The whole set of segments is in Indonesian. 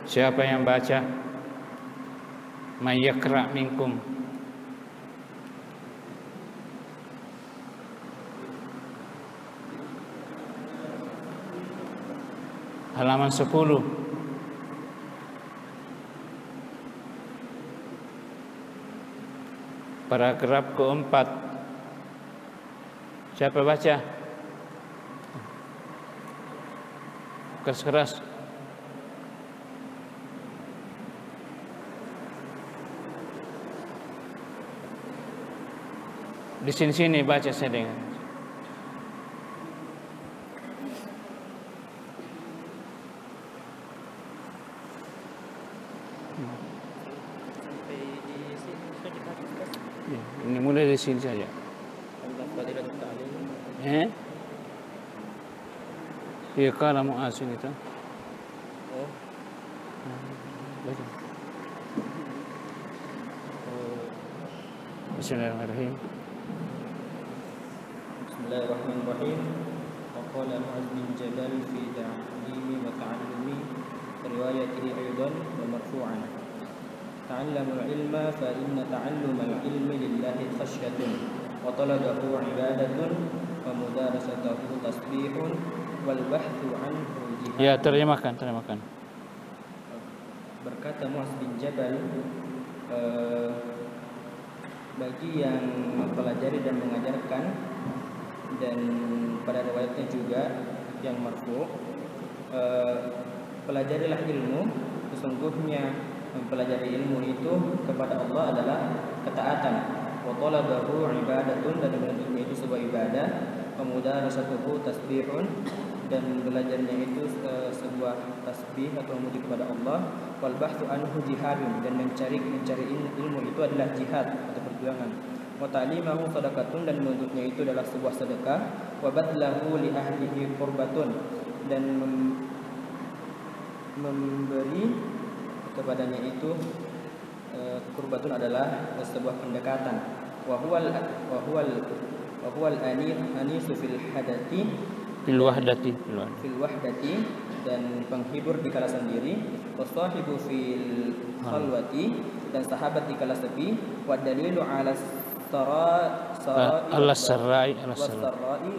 Siapa yang baca? May yaqra minkum. Halaman 10. Paragraf keempat. Siapa baca? Keras-keras. Di sini baca saya dengar. Sampai di sini sudah dikatakan. Ya, ini mulai dari sini saja. Iya, kalau mau asin itu. Oh. Baca. Bismillahirrahmanirrahim. Bismillahirrahmanirrahim. Waqala Mu'adz bin Jabal fi ta'limi wa ta'allumi riwayatihi aidan wa marfu'an. Ta'allamul ilma fa inna ta'allumal ilmi lillahi khasyatun wa talabahu ibadatun wa mudarasatahu tasbihun wal bahthu anhu jihad. Ya, terjemahkan. Berkata Mu'adz bin Jabal, bagi yang mempelajari dan mengajarkan, dan pada riwayatnya juga yang marfu, pelajarilah ilmu, sesungguhnya mempelajari ilmu itu kepada Allah adalah ketaatan. Wa talabahu ibadatun, dan menuntutnya itu sebuah ibadah. Wa mudarasatuhu tasbihun, dan belajarnya itu sebuah tasbih atau memuji kepada Allah. Wal bahthu anhu jihadun, dan mencari ilmu itu adalah jihad atau perjuangan. Wa ta'limahu sadaqatun, dan menuntutnya itu adalah sebuah sedekah. Wa badlahu li ahlihi qurbatun, dan memberi kepadanya itu qurbatun adalah sebuah pendekatan. Wa huwal anisu fil wahdati, dan penghibur di kala sendiri. Wasahibu fil khalwati, dan sahabat di kala sepi. Wa dalilu ala sarai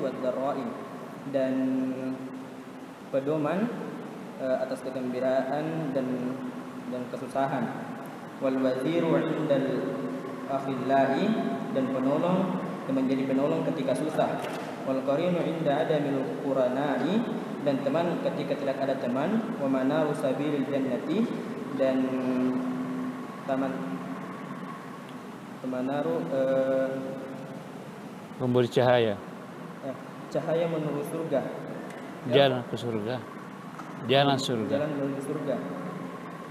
wad darai, dan pedoman atas kegembiraan dan kesusahan. Wal waziru indal akhillai, dan penolong, dan menjadi penolong ketika susah. Wal qarinu inda adamil quranai, dan teman ketika tidak ada teman. Wa manaru sabilil jannati, dan memberi cahaya. Cahaya menuju surga. Jalan ke surga. Jalan menuju surga.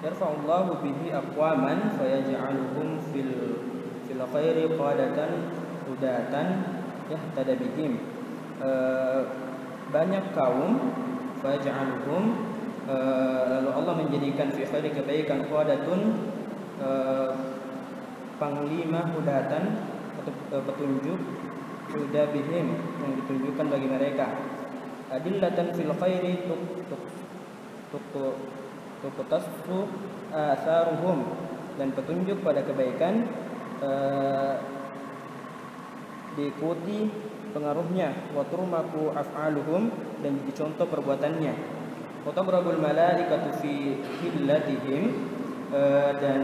Yarfa'ullahu bihi aqwaman fayaj'aluhum fil khairi qadatan hudatan yahtada bihim. Banyak kaum, fayaj'aluhum, lalu Allah menjadikan fi khairi kebaikan qadatun, panglima hudatan atau petunjuk, huda bihim, yang ditunjukkan bagi mereka. Adillatan fil khairi tuqtasu atharuhum, dan petunjuk pada kebaikan diikuti pengaruhnya. Wa turmaku af'aluhum, dan dicontoh perbuatannya. Wa tabrabul malaikatu fi hillatihim, dan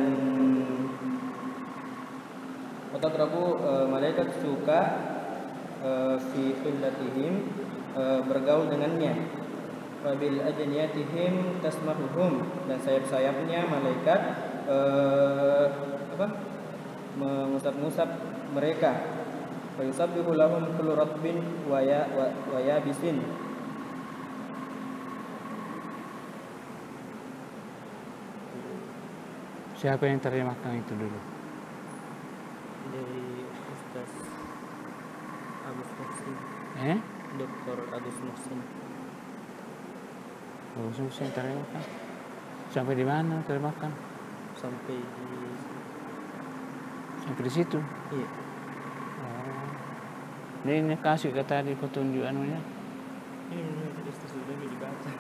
wa tabrabu malaikat suka fi hillatihim, bergaul dengannya. Wabil ajniyatihim tasmahuhum, dan sayap-sayapnya malaikat mengusap-ngusap mereka. Wa yusabbihu lahum kullu ratbin wa yabisin. Siapa yang terjemahkan itu dulu? Dari Ustaz Agus Muhsin. Dr. Agus Muhsin. Saya terjemahkan. Sampai di mana terjemahkan? Sampai di situ. Iya. Ini kasih ke tadi petunjuk anunya. Ini sudah dibaca.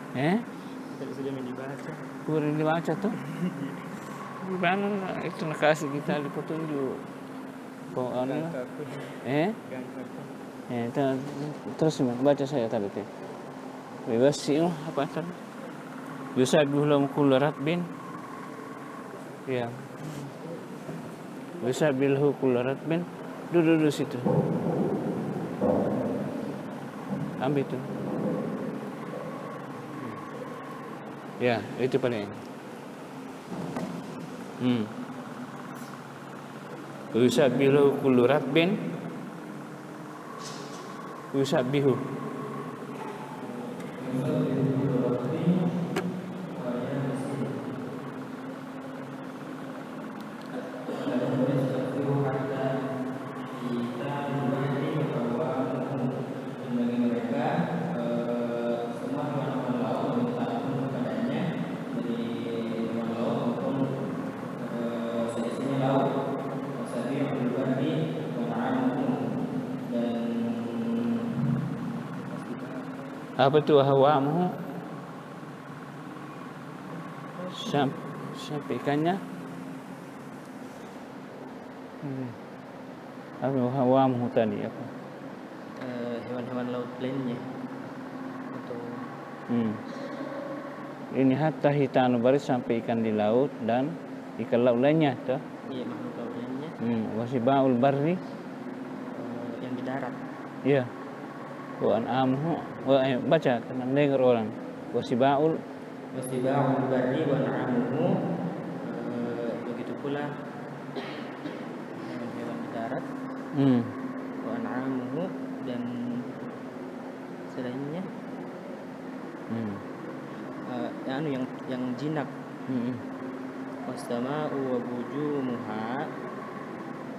Tapi sudah dibaca. Boleh dibaca tuh. Gimana itu kasih kita di petunjuk. Kok anu? Terus baca saya tadi tuh. Bebas sih apa tadi? Bisa bilang kularat bin. Ya. Bisa bilang kularat bin. Duduk situ. Ambil itu. Ya, itu paling. Yusabbihu kullu ratbin yusabbihu. Apa tu hawamu? Sampai ikannya. Apa hawamu tadi apa? Hewan-hewan laut lainnya. Atau Ini hatta hitanu baris sampai ikan di laut dan ikan laut lainnya tuh. Iya, makhluk laut lainnya. Wasibaul barri yang di darat. Iya. Wa an'amuhu baca karena dengar orang. Wasibaul barri wa an'amuhu, begitu pula hewan di darat. Wa an'amuhu dan selainnya. Yang jinak. Wassama'u wa bujumuha,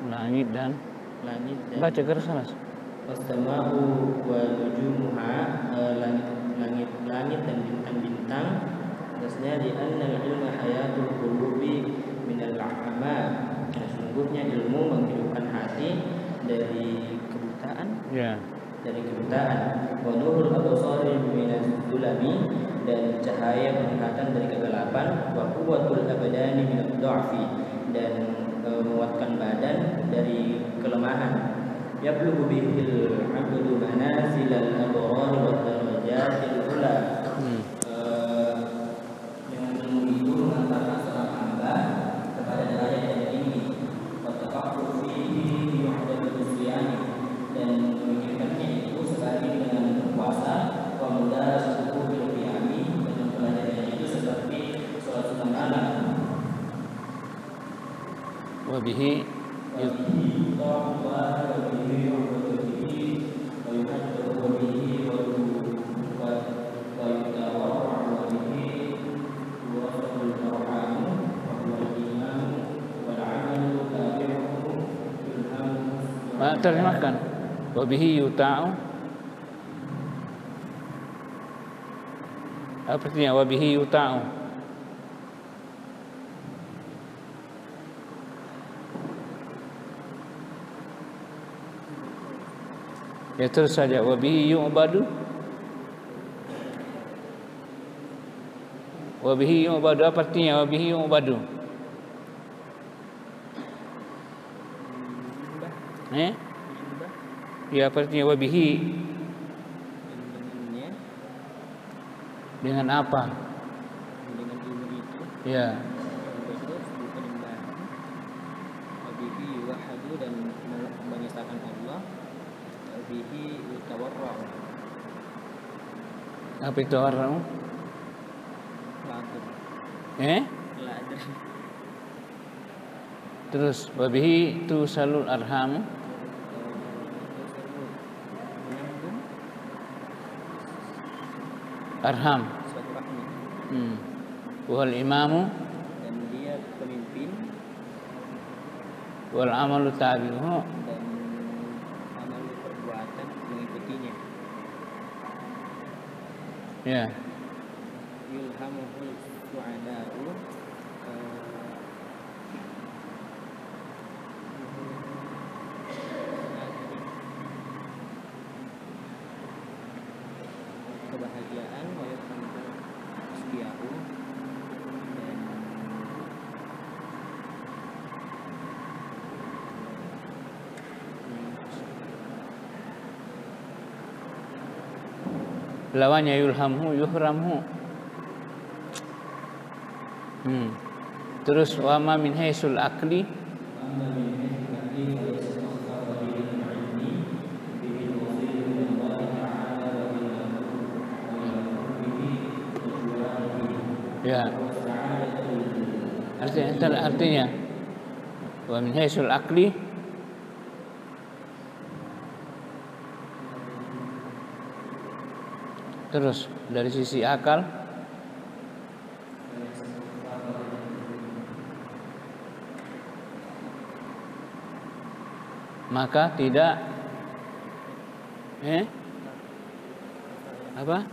langit dan baca keras. Wassama'u wa bujumuha, langit dan bintang-bintang. Terusnya di annal ilma hayatul qulubi minal a'mal. Sesungguhnya ilmu menghidupkan hati dari kebutaan. Ya. Dari kebutaan. Wa nurul absari minaz zulami, dan cahaya penglihatan dari kegelapan. Wa quwwatul abdani minad dha'fi, dan menguatkan badan dari kelemahan. Yablughu bihil 'abdu manazilal abrar wa darajatil ula. Dengan ilmu itu mengantarkan seorang hamba kepada derajat yang tinggi. Wa tafakkur fihi yu'adatu siyami, dan memikirkannya itu sekali dengan berpuasa. Wa mudarasatuhu bil qiyami, dan mempelajarinya itu seperti salat sunat malam. Wa bihi terjemahkan. Wa bihi yuta'u. Apa artinya wa bihi yuta'u? Ya terus saja wa bihi yu'badu. Wa bihi yu'badu apa artinya wa bihi yu'badu? Ya apa artinya wa bihi? Dengan apa? Dengan ilmu itu. Ya. Wa bihi yuwahhadu, dan mengesahkan Allah. Bihi yutawarra'u. Apa itu warra'u? Ladur. Ladur. Terus wabihi tusalul arham. Arham. Suatu rahmi. Wal imamu, dan dia pemimpin. Wal amalu tabi'uhu, dan amal perbuatan mengikutinya. Ya. Yulhamuhul su'ada'u, kebahagiaan, wa yulhamuhul setia. lawannya yulhamhu yuhramhu. Terus wa ma min haisul akli ya, artinya wa min haisul akli terus dari sisi akal maka tidak apa?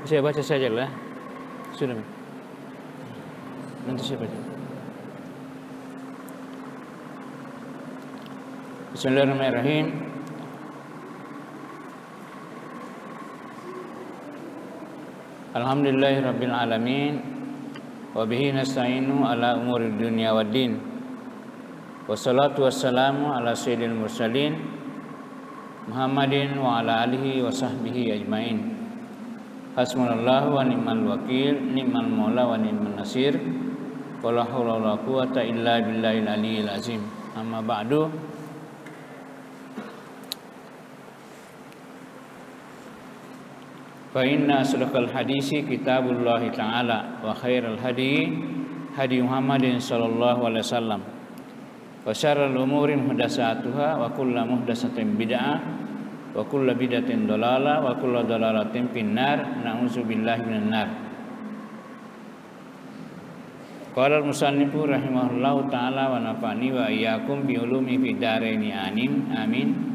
Saya baca saja lah. Sudah. Nanti saya baca. Bismillahirrahmanirrahim. Alhamdulillahirabbil alamin. Wa bihi nasta'inu ala umuri dunya waddin. Wassalatu wassalamu ala sayyidil mursalin Muhammadin wa ala alihi wa sahbihi ajmain. Hasbunallahu wa ni'mal wakil, ni'mal maula wa ni'man nasir. Wala haula wala quwata illa billahil aliyyil azim. Amma ba'du. Fa inna asdaqal hadisi kitabullah ta'ala wa khairal hadi hadi Muhammadin sallallahu alaihi wasallam. Wa syarrul umuri muhdatsatuha wa kullu muhdatsatin bid'ah wa kullu bid'atin dhalalah wa kullu dhalalatin finnar. Na'udzubillahi minan nar. Qala al-musannifu rahimahullahu ta'ala wa nafa'ani wa iyyakum bi ulumi fid dharaini amin.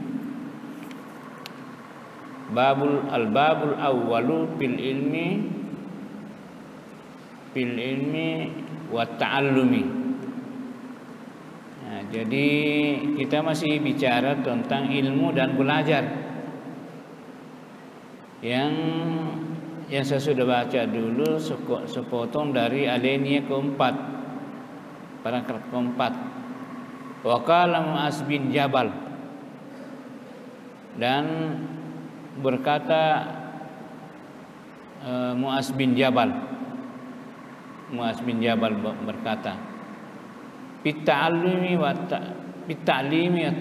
Babul awwalu fil ilmi wa ta'allumi. Nah, jadi kita masih bicara tentang ilmu dan belajar. Yang saya sudah baca dulu sepotong dari alinea keempat, paragraf keempat. Wa qala Mu'az bin Jabal, dan berkata Mu'az bin Jabal berkata, Bitta'allumi wa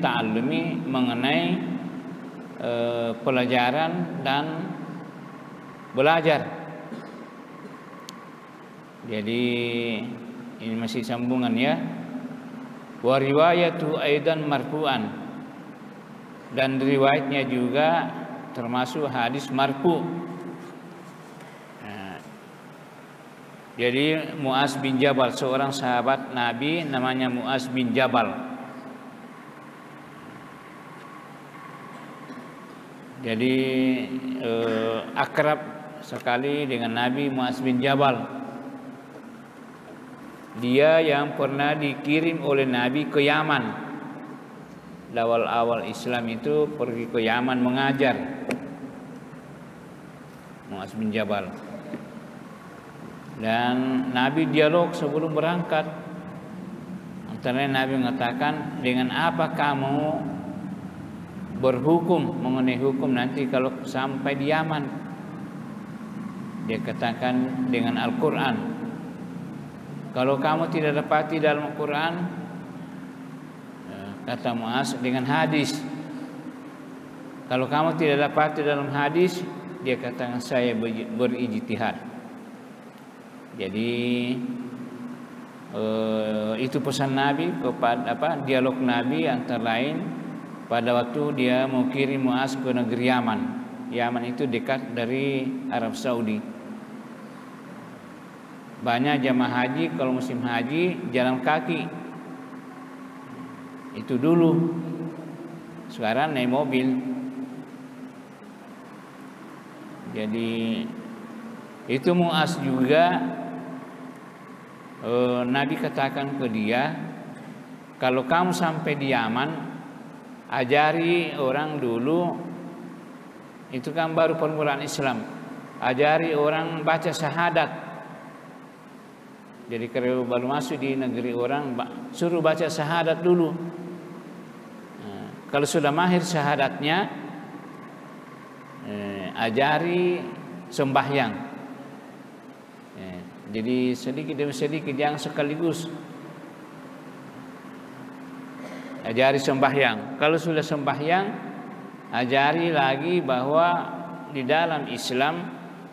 ta'allumi, mengenai pelajaran dan belajar. Jadi ini masih sambungan ya. Wa riwayatu aidan marfu'an, dan riwayatnya juga termasuk hadis marfu. Nah, jadi Mu'az bin Jabal, seorang sahabat Nabi namanya Mu'az bin Jabal. Jadi akrab sekali dengan Nabi Mu'az bin Jabal. Dia yang pernah dikirim oleh Nabi ke Yaman. Awal Islam itu pergi ke Yaman mengajar, Mu'az bin Jabal. Dan Nabi dialog sebelum berangkat. Antara Nabi mengatakan, dengan apa kamu berhukum mengenai hukum nanti kalau sampai di Yaman? Dia katakan dengan Al-Quran. Kalau kamu tidak dapati dalam Al-Quran, kata Mu'az, dengan hadis. Kalau kamu tidak dapat dalam hadis, dia katakan saya berijtihad. Jadi itu pesan Nabi kepada dialog Nabi antara lain pada waktu dia mau kirim Mu'az ke negeri Yaman. Yaman itu dekat dari Arab Saudi. Banyak jamaah haji kalau musim haji jalan kaki. Itu dulu. Sekarang naik mobil. Jadi itu Mu'az juga Nabi katakan ke dia, kalau kamu sampai di Yaman, ajari orang dulu, itu kan baru permulaan Islam, ajari orang baca syahadat. Jadi kalau baru masuk di negeri orang, suruh baca syahadat dulu. Kalau sudah mahir syahadatnya, ajari sembahyang. Jadi sedikit demi sedikit, jangan sekaligus. Ajari sembahyang. Kalau sudah sembahyang, ajari lagi bahwa di dalam Islam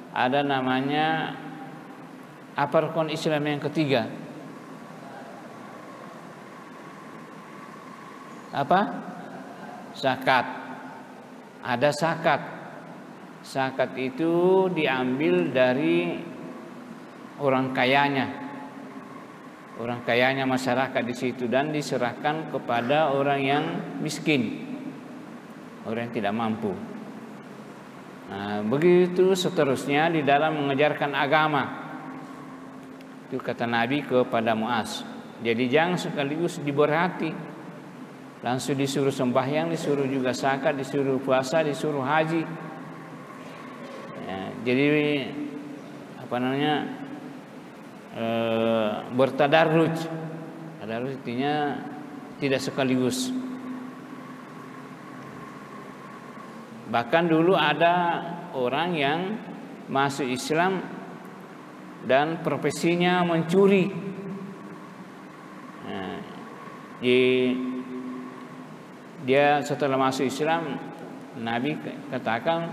ada namanya apa, rukun Islam yang ketiga? Apa? Zakat. Ada zakat. Zakat itu diambil dari orang kayanya. Orang kayanya masyarakat di situ dan diserahkan kepada orang yang miskin, orang yang tidak mampu. Nah, begitu seterusnya di dalam mengajarkan agama. Itu kata Nabi kepada Muaz. Jadi jangan sekaligus diberhati, langsung disuruh sembahyang, disuruh juga zakat, disuruh puasa, disuruh haji. Ya, jadi apa namanya? Bertadarruj. Tadarruj artinya tidak sekaligus. Bahkan dulu ada orang yang masuk Islam dan profesinya mencuri. Nah, dia setelah masuk Islam, Nabi katakan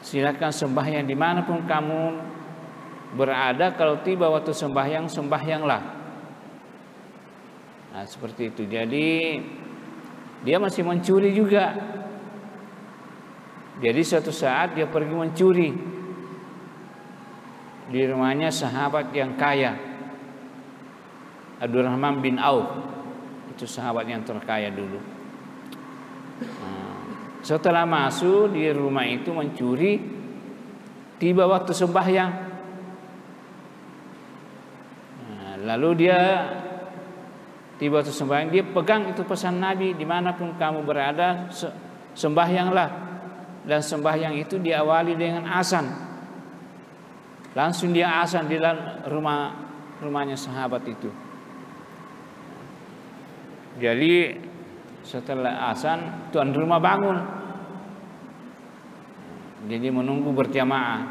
silakan sembahyang dimanapun kamu berada. Kalau tiba waktu sembahyang, sembahyanglah. Nah, seperti itu. Jadi dia masih mencuri juga. Jadi suatu saat dia pergi mencuri di rumahnya sahabat yang kaya, Abdurrahman bin Auf. Itu sahabat yang terkaya dulu. Setelah masuk di rumah itu mencuri, tiba waktu sembahyang. Nah, lalu dia tiba waktu sembahyang, dia pegang itu pesan Nabi, dimanapun kamu berada sembahyanglah. Dan sembahyang itu diawali dengan azan. Langsung dia azan di dalam rumahnya sahabat itu. Jadi setelah azan, tuan rumah bangun. Jadi menunggu berjamaah.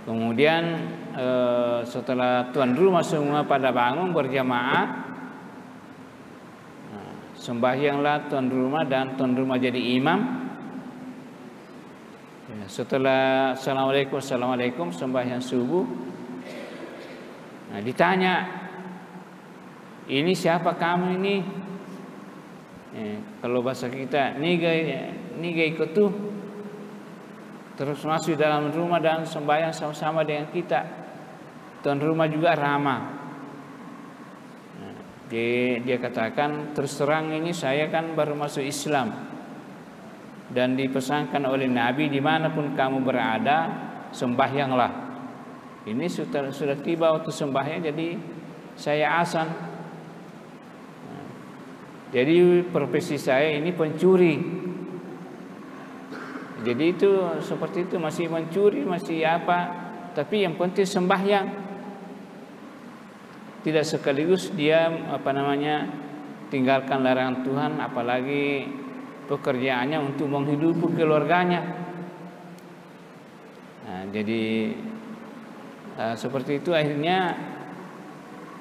Kemudian setelah tuan rumah semua pada bangun berjamaah, sembahyanglah tuan rumah dan tuan rumah jadi imam. Setelah assalamualaikum sembahyang subuh, nah, ditanya, ini siapa kamu ini? Kalau bahasa kita, niga ikut tuh, terus masuk dalam rumah dan sembahyang sama-sama dengan kita. Tuan rumah juga ramah. Nah, dia katakan, terus terang ini saya kan baru masuk Islam dan dipesankan oleh Nabi, dimanapun kamu berada sembahyanglah. Ini sudah tiba waktu sembahyang, jadi saya azan. Jadi profesi saya ini pencuri. Jadi itu seperti itu, masih mencuri, masih apa, tapi yang penting sembahyang. Tidak sekaligus dia tinggalkan larangan Tuhan, apalagi pekerjaannya untuk menghidupi keluarganya. Nah, jadi seperti itu akhirnya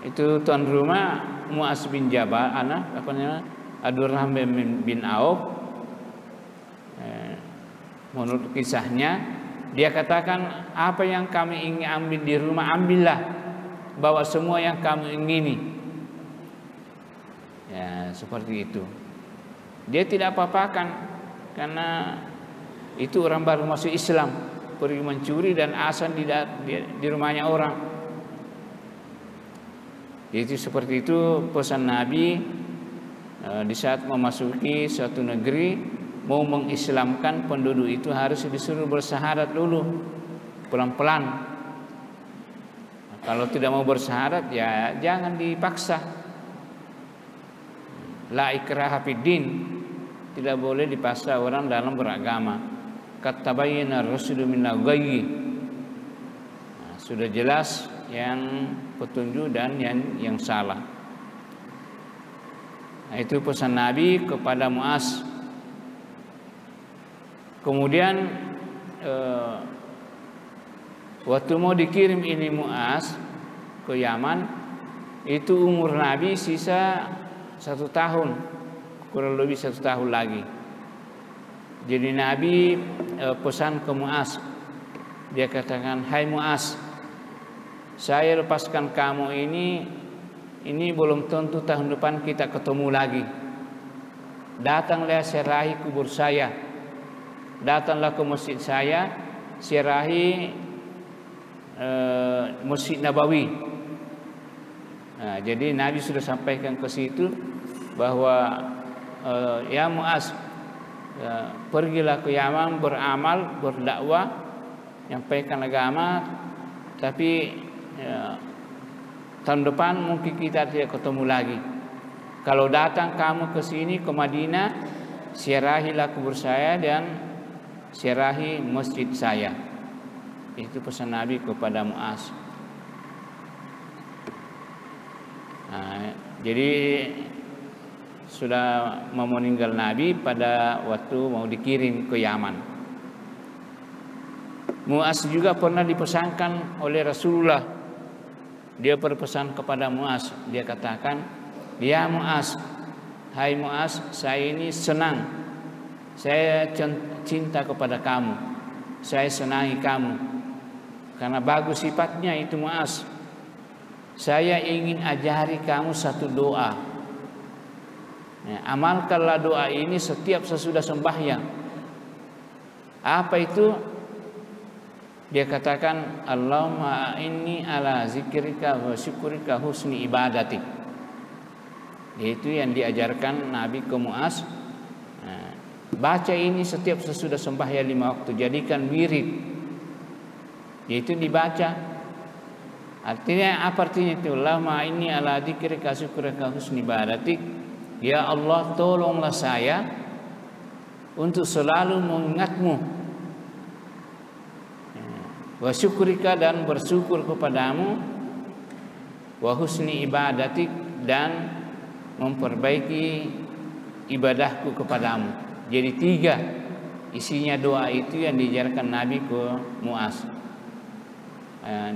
itu tuan rumah Muaz bin Jabal, Abdurrahman bin Auf, menurut kisahnya dia katakan, apa yang kami ingin ambil di rumah ambillah, bawa semua yang kamu ingini. Ya, seperti itu. Dia tidak apa-apakan karena itu orang baru masuk Islam, pergi mencuri dan azan di rumahnya orang. Jadi seperti itu pesan Nabi di saat memasuki suatu negeri, mau mengislamkan penduduk itu harus disuruh bersyahadat dulu, pelan-pelan. Kalau tidak mau bersyahadat ya jangan dipaksa. La ikraha fid din, tidak boleh dipaksa orang dalam beragama. Qad tabayyana ar-rusulu minal ghayy. Sudah jelas yang petunjuk dan yang salah. Nah, itu pesan Nabi kepada Muaz. Kemudian waktu mau dikirim ini Muaz ke Yaman, itu umur Nabi sisa 1 tahun, kurang lebih 1 tahun lagi. Jadi Nabi pesan ke Muaz, dia katakan, hai Muaz, saya lepaskan kamu ini belum tentu tahun depan kita ketemu lagi. Datanglah ziarahi kubur saya, datanglah ke masjid saya, ziarahi Masjid Nabawi. Nah, jadi Nabi sudah sampaikan ke situ bahwa ya Muaz, pergilah ke Yaman, beramal, berdakwah, nyampaikan agama, tapi tahun depan mungkin kita tidak ketemu lagi. Kalau datang kamu ke sini ke Madinah, ziarahilah kubur saya dan ziarahi masjid saya. Itu pesan Nabi kepada Muaz. Nah, jadi sudah mau meninggal Nabi pada waktu mau dikirim ke Yaman. Muaz juga pernah dipesankan oleh Rasulullah. Dia berpesan kepada Muaz, dia katakan, ya Muaz, hai Muaz, saya ini senang, saya cinta kepada kamu, saya senangi kamu, karena bagus sifatnya itu Muaz. Saya ingin ajari kamu satu doa. Ya, amalkanlah doa ini setiap sesudah sembahyang. Apa itu? Dia katakan, Allahumma inni ala zikrika wa syukrika husni ibadatik. Itu yang diajarkan Nabi ke Muaz. Nah, baca ini setiap sesudah sembahyang 5 waktu, jadikan wirid. Yaitu dibaca. Artinya apa artinya itu? Allahumma inni ala dzikrika syukrika husni ibadatik. Ya Allah, tolonglah saya untuk selalu mengingatmu, wa syukrika, dan bersyukur kepadamu, wa husni ibadatik, dan memperbaiki ibadahku kepadamu. Jadi 3 isinya doa itu yang diajarkan Nabi ke Muaz.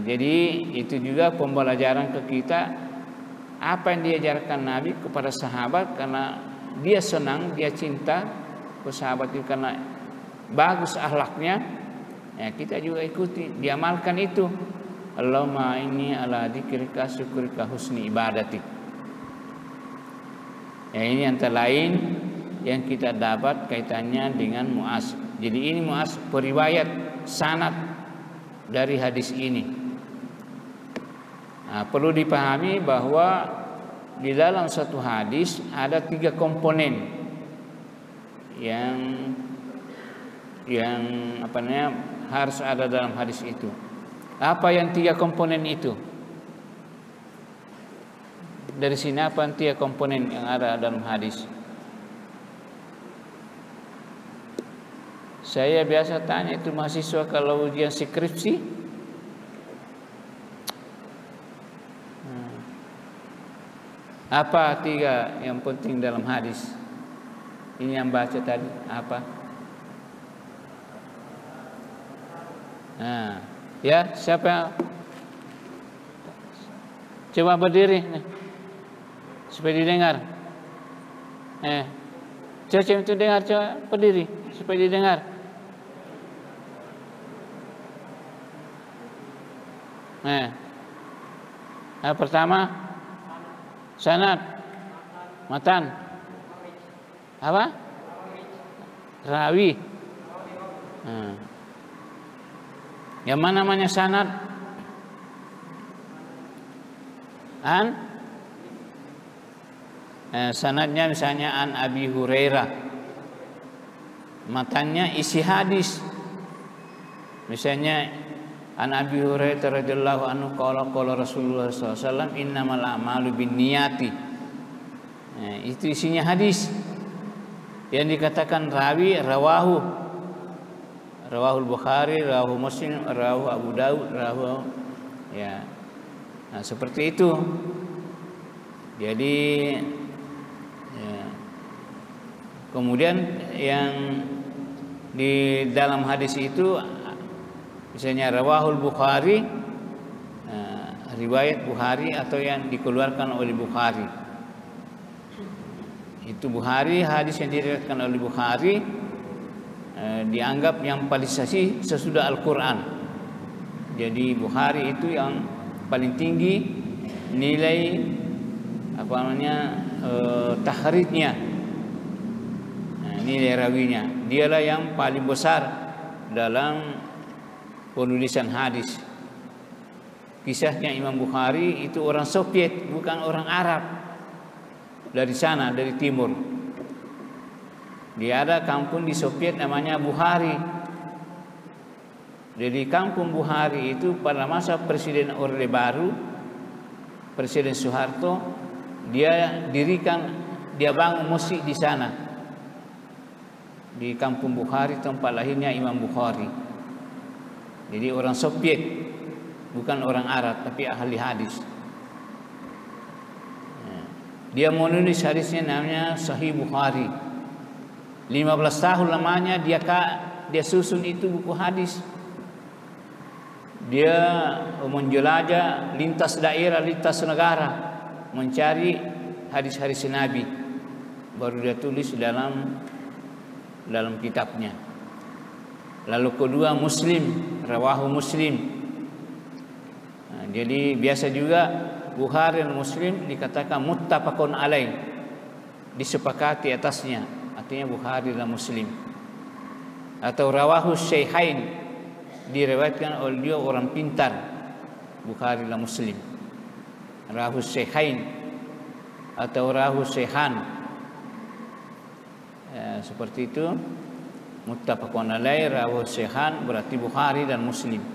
Jadi itu juga pembelajaran ke kita, apa yang diajarkan Nabi kepada sahabat, karena dia senang, dia cinta ke sahabat itu karena bagus akhlaknya, ya kita juga ikuti, diamalkan itu. Allahumma inni ala dzikrika syukrika husni ibadatik. Ya, ini antara lain yang kita dapat kaitannya dengan Muaz. Jadi ini Muaz periwayat sanad dari hadis ini. Nah, perlu dipahami bahwa di dalam satu hadis ada 3 komponen yang apa namanya harus ada dalam hadis itu. Apa yang 3 komponen itu? Dari sini apa yang 3 komponen yang ada dalam hadis? Saya biasa tanya itu mahasiswa kalau ujian skripsi, apa 3 yang penting dalam hadis? Ini yang baca tadi apa? Nah, ya siapa? Coba berdiri supaya didengar. Coba itu dengar, coba berdiri supaya didengar. Nah, pertama sanad, matan, apa? Rawi. Yang mana namanya sanad? Sanadnya misalnya an Abi Hurairah. Matannya isi hadis. Misalnya an Abi Hurairah radhiyallahu anhu qala Rasulullah sallallahu alaihi wasallam innamal a'malu binniyati. Itu isinya hadis. Yang dikatakan rawi rawahul Bukhari, rawahu Muslim, rawahu Abu Daud, rawahu ya. Nah, seperti itu. Jadi ya. Kemudian yang di dalam hadis itu misalnya rawahul Bukhari, riwayat Bukhari atau yang dikeluarkan oleh Bukhari. Itu Bukhari, hadis yang diriwayatkan oleh Bukhari dianggap yang paling sahih sesudah Al-Quran. Jadi Bukhari itu yang paling tinggi nilai tahridnya, nilai rawinya. Dialah yang paling besar dalam penulisan hadis. Kisahnya Imam Bukhari itu orang Soviet, bukan orang Arab. Dari sana, dari timur. Dia ada kampung di Soviet namanya Bukhari. Jadi kampung Bukhari itu pada masa Presiden Orde Baru, Presiden Soeharto, dia bangun masjid di sana. Di kampung Bukhari tempat lahirnya Imam Bukhari. Jadi orang Soviet, bukan orang Arab tapi ahli hadis. Dia menulis hadisnya namanya Sahih Bukhari. 15 tahun lamanya dia susun itu buku hadis. Dia menjelajah lintas daerah, lintas negara, mencari hadis-hadis Nabi. Baru dia tulis dalam kitabnya. Lalu kedua Muslim, rawahu Muslim. Nah, jadi biasa juga Bukhari dan Muslim dikatakan muttafaqun alaih, disepakati atasnya, artinya Bukhari dan Muslim. Atau rawahu Syaikhain, diriwayatkan oleh dia orang pintar, Bukhari dan Muslim. Rawahu Syaikhain atau rawahu Syaikhan, seperti itu. Muttafaqun alaih, rawahu Syaikhan berarti Bukhari dan Muslim.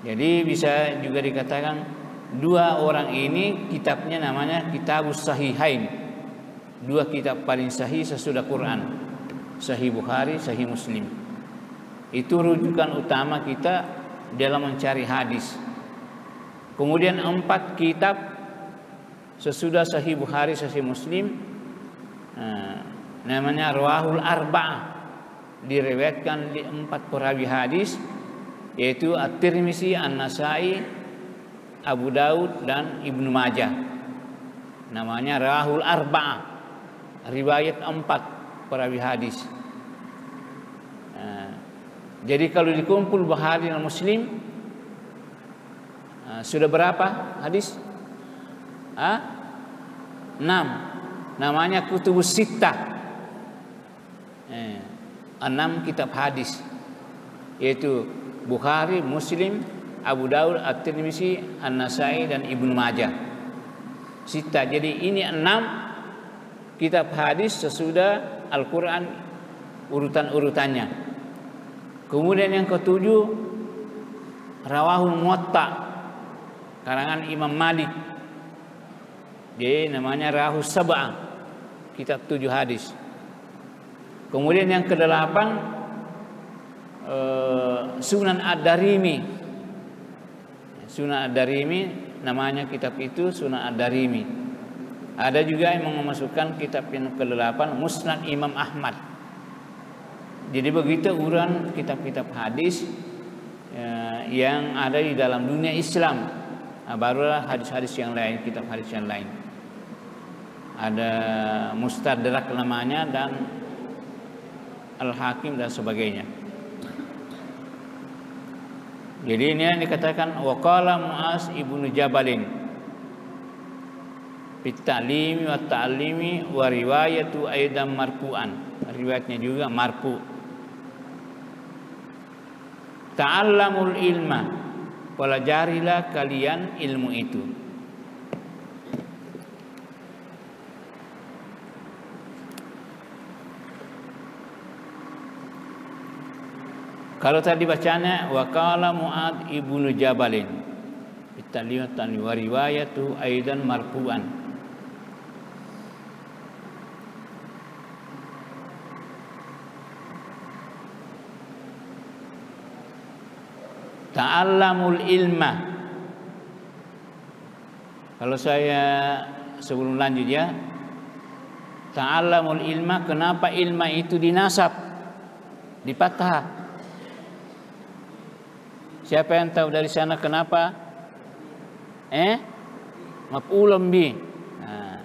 Jadi bisa juga dikatakan dua orang ini kitabnya namanya Kitabus Sahihain. Dua kitab paling sahih sesudah Quran. Sahih Bukhari, Sahih Muslim. Itu rujukan utama kita dalam mencari hadis. Kemudian 4 kitab sesudah Sahih Bukhari, Sahih Muslim, namanya Rawahul Arba'ah, diriwayatkan 4 perawi hadis, yaitu At-Tirmizi, An-Nasai, Abu Daud dan Ibnu Majah. Namanya Rawahul Arba'ah, riwayat 4 perawi hadis. Jadi kalau dikumpul Bukhari dan Muslim, sudah berapa hadis? 6. Namanya Kutubus Sittah. 6 kitab hadis, yaitu Bukhari, Muslim, Abu Daud, At-Tirmizi, An-Nasai dan Ibnu Majah. Sittah. Jadi ini 6 kitab hadis sesudah Al-Quran urutan-urutannya. Kemudian yang ketujuh Rawahul Muwatta, karangan Imam Malik. Jadi namanya Rawahus Sab'ah, kitab 7 hadis. Kemudian yang ke-8 Sunan Ad-Darimi. Sunan Ad-Darimi namanya kitab itu Sunan Ad-Darimi. Ada juga yang memasukkan kitab yang ke-8 Musnad Imam Ahmad. Jadi begitu urutan kitab-kitab hadis yang ada di dalam dunia Islam. Barulah hadis-hadis yang lain, kitab hadis yang lain. Ada Mustadrak namanya dan Al-Hakim dan sebagainya. Jadi ini yang dikatakan waqala Mu'az ibnu Jabalin fit ta'limi wa ta'limi wa riwayatu aidan marfu'an. Riwayatnya juga marfu'. Ta'allamul ilma, pelajarilah kalian ilmu itu. Kalau tadi bacanya waqala Mu'adz ibnu Jabalin bitaliyatan wa riwayatu aidan marfu'an. Ta'allamul ilma, Kalau saya sebelum lanjut ya, ta'allamul ilma, kenapa ilma itu dinasab, di fathah? Siapa yang tahu dari sana kenapa? Maf'ulun bi. Nah,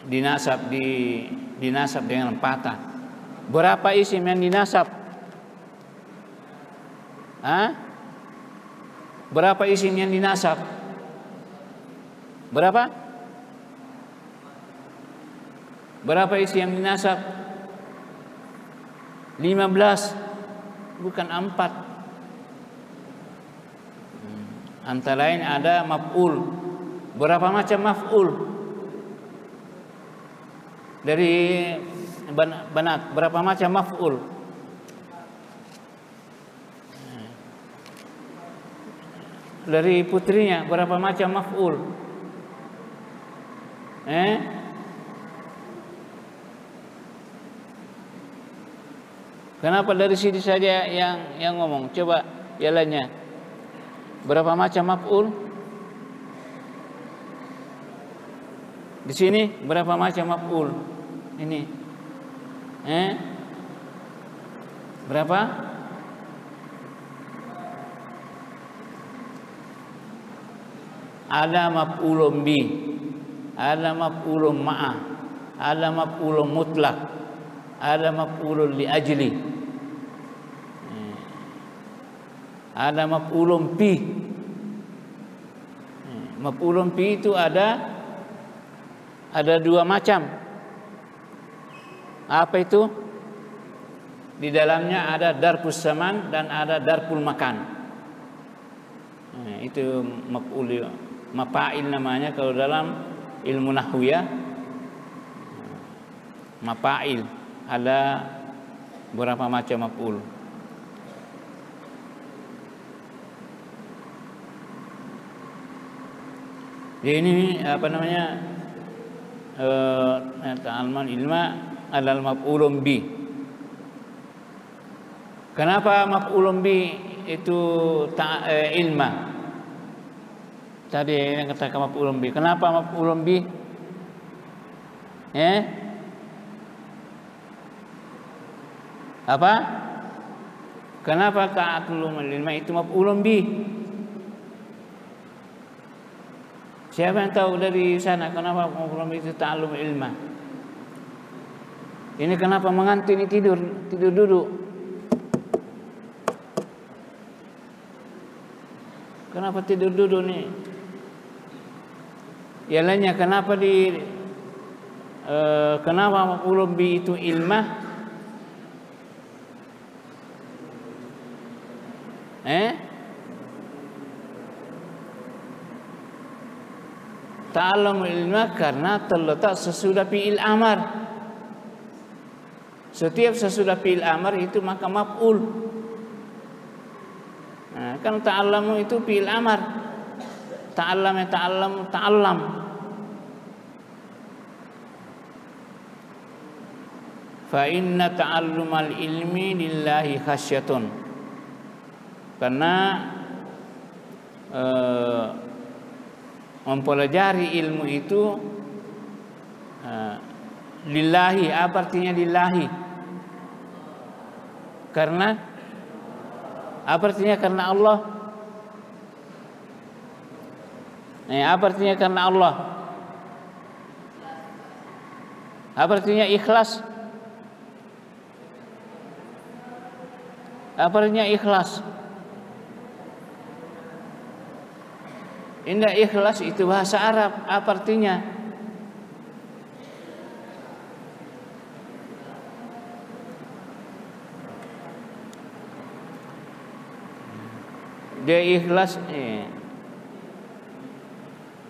dinasab dengan fathah. Berapa isim yang dinasab? Berapa isim yang dinasab? Berapa? Berapa isim yang dinasab? 15, bukan 4. Antara lain ada maf'ul. Berapa macam maf'ul? Dari banat, berapa macam maf'ul? Dari putrinya berapa macam maf'ul? Kenapa dari sini saja yang ngomong? Coba yang lainnya. Berapa macam maf'ul? Di sini berapa macam maf'ul? Ini. Berapa? Ada maf'ulun bi, ada maf'ulun ma'ah, ada maf'ulun mutlak, ada maf'ulun li ajli, ada maf'ulun fi. Maf'ulun fi itu ada 2 macam. Apa itu? Di dalamnya ada darfus zaman dan ada darful makan. Itu mafa'il namanya kalau dalam ilmu nahwu ya. Mafa'il ada berapa macam maf'ul? Jadi ini apa namanya? Ta'allamul ilma adalah maf'ulun bi. Kenapa maf'ulun bi itu ilma? Tadi yang katakan maf'ulun bi. Kenapa maf'ulun bi? Apa? Kenapa ta'allumul ilma itu maf'ulun bi? Siapa yang tahu dari sana kenapa maf'ulun bi itu ta'allumul ilma? Ini kenapa mengantuk ini tidur duduk? Kenapa tidur duduk nih? Yang lainnya kenapa kenapa maf'ulun bi itu ilmah? Ta'allamul ilma karena terletak sesudah fi'il amar. Setiap sesudah fi'il amar itu maka maf'ul. Nah, kan ta'allamu itu fi'il amar. Ta'allam. Fa inna ta'allumal ilmi lillahi khasyatun. Karena mempelajari ilmu itu lillahi. Apa artinya lillahi? Karena apa artinya karena Allah? Apa artinya karena Allah? Apa artinya ikhlas? Apa artinya ikhlas? Indah ikhlas itu bahasa Arab. Apa artinya? Dia ikhlas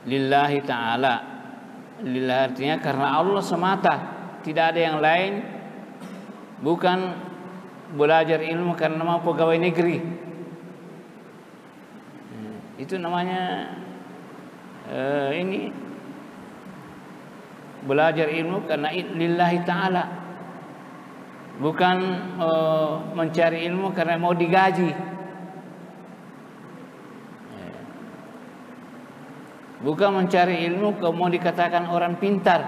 lillahi ta'ala. Lillahi artinya karena Allah semata, tidak ada yang lain. Bukan belajar ilmu karena mau pegawai negeri. Itu namanya ini belajar ilmu karena lillahi ta'ala. Bukan mencari ilmu karena mau digaji. Bukan mencari ilmu mau dikatakan orang pintar.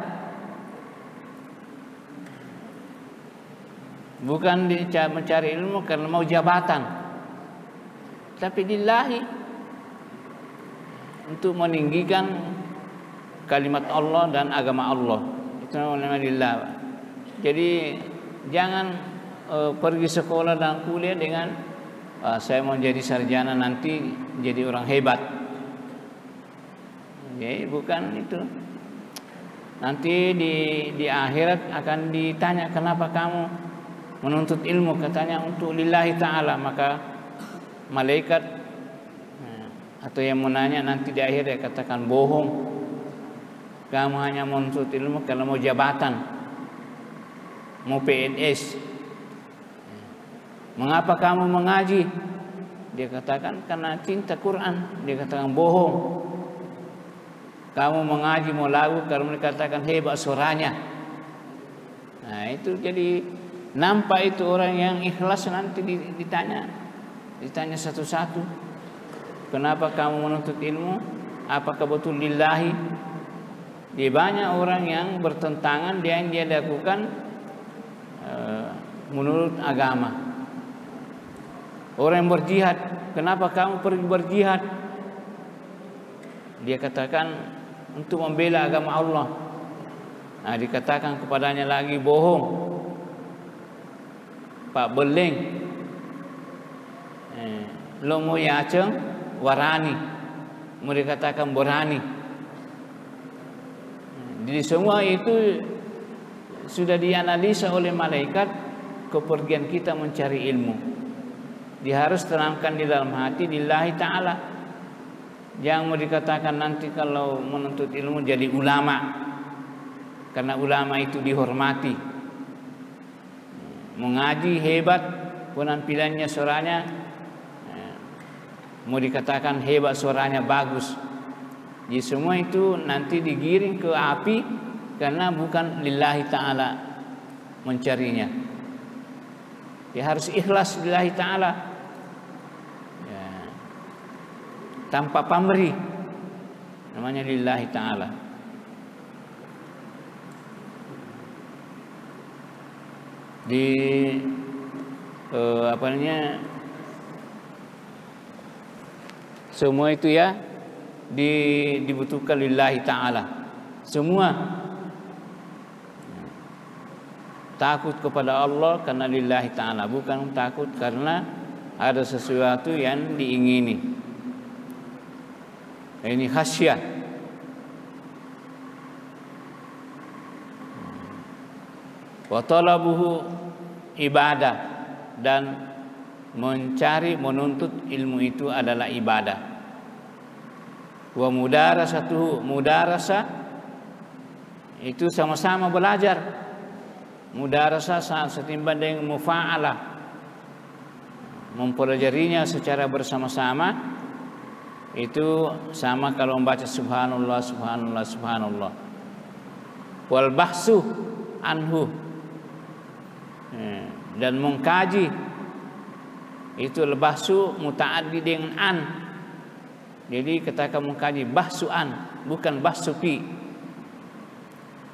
Bukan mencari ilmu karena mau jabatan. Tapi lillahi, untuk meninggikan kalimat Allah dan agama Allah. Itu namanya lillah. Jadi jangan pergi sekolah dan kuliah dengan saya mau jadi sarjana nanti jadi orang hebat. Jadi bukan itu. Nanti di akhirat akan ditanya kenapa kamu menuntut ilmu, katanya untuk lillahi ta'ala. Maka malaikat atau yang menanya nanti di akhir dia katakan bohong, kamu hanya menuntut ilmu kalau mau jabatan, mau PNS. Mengapa kamu mengaji? Dia katakan karena cinta Quran. Dia katakan bohong, kamu mengaji mau lagu kalau dikatakan hebat suaranya. Nah itu jadi nampak itu orang yang ikhlas nanti ditanya satu-satu. Kenapa kamu menuntut ilmu? Apakah betul lillahi? Dia banyak orang yang bertentangan dia lakukan menurut agama. Orang yang berjihad, kenapa kamu pergi berjihad? Dia katakan untuk membela agama Allah. Nah, dikatakan kepadanya lagi bohong, Pak Beleng, lo mau yaceng warani, mau dikatakan borani. Jadi semua itu sudah dianalisa oleh malaikat kepergian kita mencari ilmu. Dia harus terangkan di dalam hati lillahi ta'ala. Jangan mau dikatakan nanti kalau menuntut ilmu jadi ulama, karena ulama itu dihormati. Mengaji hebat, penampilannya suaranya mau dikatakan hebat, suaranya bagus. Jadi semua itu nanti digiring ke api karena bukan lillahi ta'ala mencarinya. Ya harus ikhlas lillahi ta'ala, ya, tanpa pamrih, namanya lillahi ta'ala. Di apa namanya, semua itu ya dibutuhkan lillahi ta'ala. Semua takut kepada Allah karena lillahi ta'ala, bukan takut karena ada sesuatu yang diingini. Ini khasyah. Wa talabuhu ibadah, dan mencari menuntut ilmu itu adalah ibadah. Wa mudarasatuhu, mudarasah itu sama-sama belajar. Mudarasah setimbang dengan mufa'alah, mempelajarinya secara bersama-sama. Itu sama kalau membaca subhanallah, subhanallah, subhanallah. Wal bahsu anhu, dan mengkaji itu bahsu muta'addi dengan an. Jadi katakan mengkaji bahsu an, bukan bahsu fi.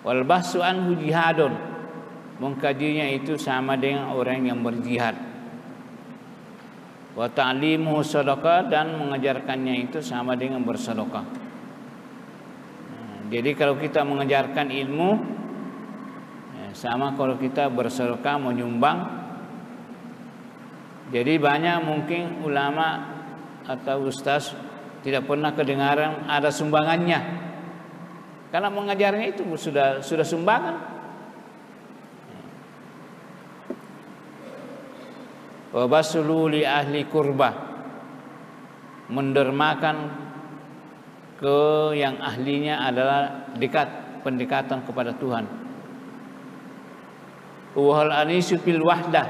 Wal bahsu anhu jihadun, mengkajinya itu sama dengan orang yang berjihad. Wa ta'limuhu sadaqah, dan mengajarkannya itu sama dengan bersedekah. Jadi kalau kita mengajarkan ilmu sama kalau kita bersedekah, menyumbang. Jadi banyak mungkin ulama atau ustaz tidak pernah kedengaran ada sumbangannya, karena mengajarnya itu sudah sumbangan. Wa basulu li ahli kurbah, mendermakan ke yang ahlinya adalah dekat, pendekatan kepada Tuhan. Wahal anisu fil wahdah,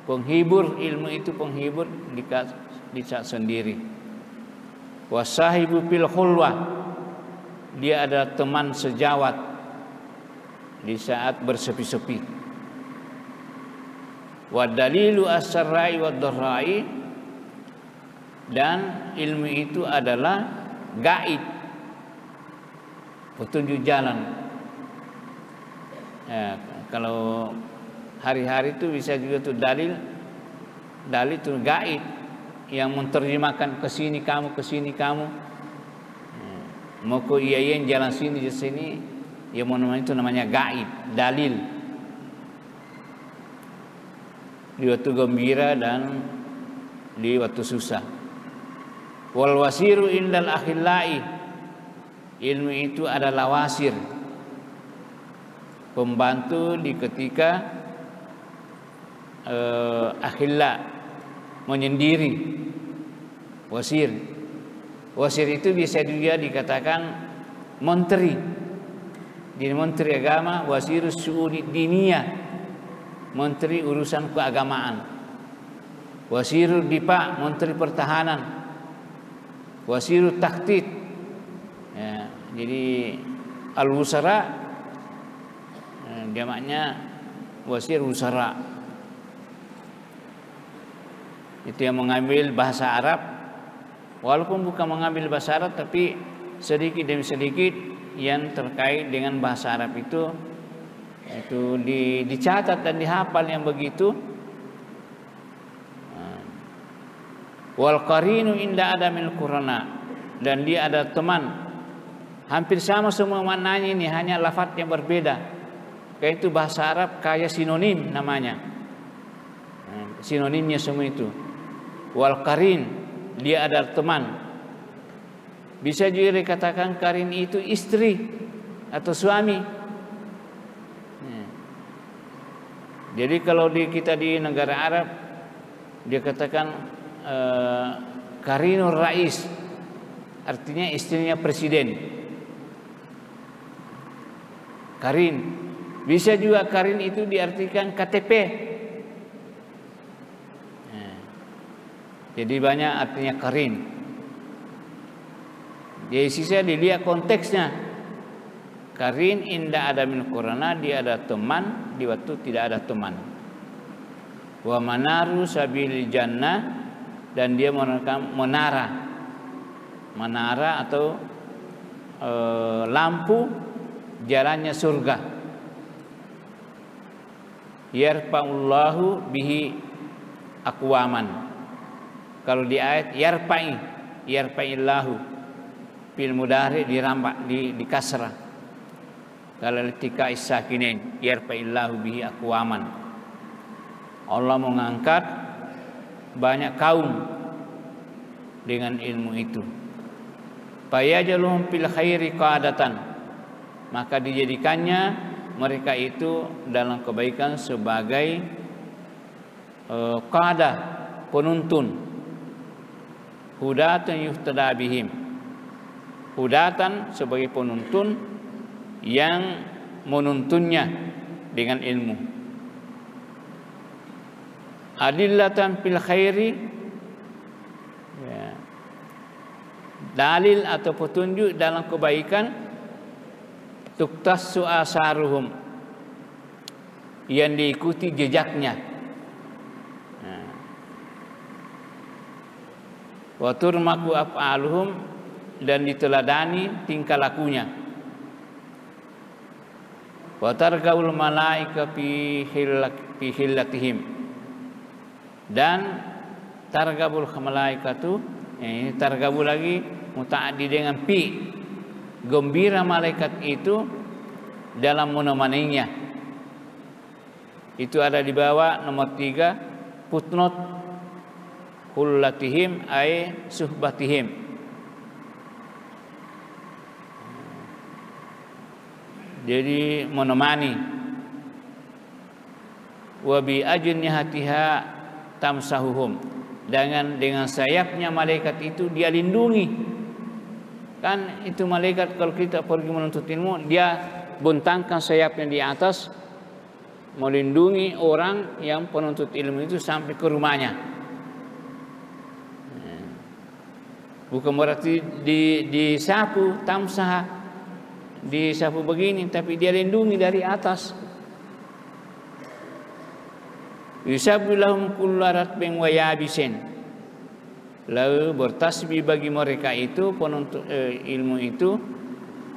penghibur ilmu itu penghibur di saat sendiri. Wasahibu fil khulwah, dia adalah teman sejawat di saat bersepi-sepi. Wa dalilu as-sarra'i wa dharra'i, dan ilmu itu adalah gaib petunjuk jalan. Ya, kalau hari-hari itu bisa juga tuh dalil itu gaib yang menerjemahkan ke sini kamu, mau ke iyain jalan sini di sini, ya itu namanya gaib, dalil di waktu gembira dan di waktu susah. Wal wasiru indal akhillai, ilmu itu adalah wasir, pembantu di ketika akhilla, menyendiri. Wasir itu bisa juga dikatakan menteri. Di menteri agama, wasirus syu'uni diniyah, menteri urusan keagamaan. Wasirul dipa, menteri pertahanan. Wasirul taktid. Ya, jadi al-wusara jamaknya wasir wusara. Itu yang mengambil bahasa Arab, walaupun bukan mengambil bahasa Arab, tapi sedikit demi sedikit yang terkait dengan bahasa Arab itu dicatat dan dihafal yang begitu. Wal qarinu inda adamil qurana, dan dia ada teman, hampir sama semua maknanya, ini hanya lafaz yang berbeda. Kayak itu bahasa Arab kayak sinonim namanya, sinonimnya semua itu. Wal qarin, dia ada teman. Bisa juga dikatakan qarin itu istri atau suami. Jadi kalau kita di negara Arab, dia katakan qarinur rais, artinya istrinya presiden. Qarin. Bisa juga qarin itu diartikan KTP. Jadi banyak artinya qarin. Jadi sisa dilihat konteksnya. Qarin inda ada min qurana, dia ada teman di waktu tidak ada teman. Wa manaru sabil jannah, dan dia merupakan menara atau lampu jalannya surga. Yarfa'ullahu bihi aqwaman. Kalau di ayat yarfa'illahu fil mudhari dirambak di kasrah. Kalau ketika isakinin yarfa'illahu bihi aqwaman, Allah mengangkat banyak kaum dengan ilmu itu. Fayajaluhum fil khairi qadatan, maka dijadikannya mereka itu dalam kebaikan sebagai qadah, penuntun. Hudatan yuhtada bihim, hudatan sebagai penuntun yang menuntunnya dengan ilmu. Adillatan fil khairi, ya, dalil atau petunjuk dalam kebaikan. Tuktasu asaruhum, yang diikuti jejaknya. Wa turmaku af'aluhum, dan diteladani tingkah lakunya. Wa targaul malaika fi hillatihim, dan targabul malaikatu, ini targabul lagi mutaaddi dengan pi, gembira malaikat itu dalam menemaninya. Itu ada di bawah nomor 3 footnote, hullatihim ay suhbatihim. Jadi menemani. Wa bi ajnihatiha tamsahuhum, dengan sayapnya malaikat itu dia lindungi. Kan itu malaikat kalau kita pergi menuntut ilmu, dia bentangkan sayapnya di atas, melindungi orang yang penuntut ilmu itu sampai ke rumahnya. Bukan berarti disapu, tamsah, disapu begini, tapi dia lindungi dari atas. Yusabbihu lahum kullu ratbin wa yabisin, lalu bertasbih bagi mereka itu penuntut ilmu itu